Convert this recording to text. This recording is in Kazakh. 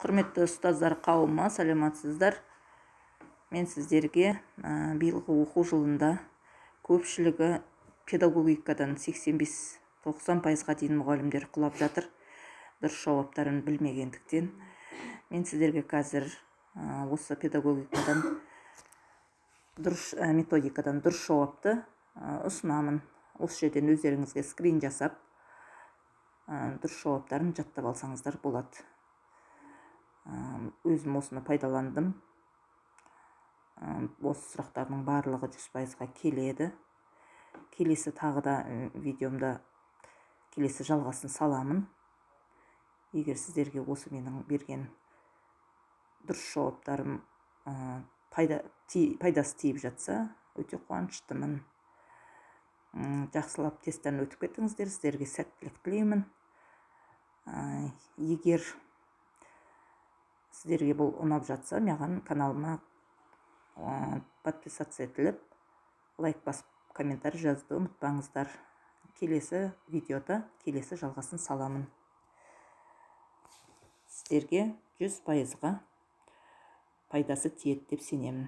Құрметті ұстаздар қауымы, саламатсыздар. Мен сіздерге биылғы оқу жылында көпшілігі педагогикадан 85-90%-ға дейін мұғалімдер құлап жатыр, дұрыс жауаптарын білмегендіктен. Мен сіздерге қазір осы педагогикадан методикадан дұрыс жауапты ұсынамын. Осы жерден өздеріңізге скрин жасап, дұрыс жауаптарын жаттап алсаңыздар болады. Өзім осыны пайдаландым. Осы сұрақтардың барлығы 100%-ға келеді. Келесі тағы да видеомда келесі жалғасын саламын. Егер сіздерге осы менің берген дұрыс жауаптарым пайдасы тиіп жатса, өте қуаныштымын. Жақсылап тесттен өтіп кеттіңіздер, сіздерге сәттілік тілеймін. Егер сіздерге бұл ұнап жатса, маған каналыма подписаться етіліп, лайк басып, комментарий жазуды ұмытпаңыздар. Келесі видеода келесі жалғасын саламын. Сіздерге 100%-ға пайдасы тиеді деп сенемін.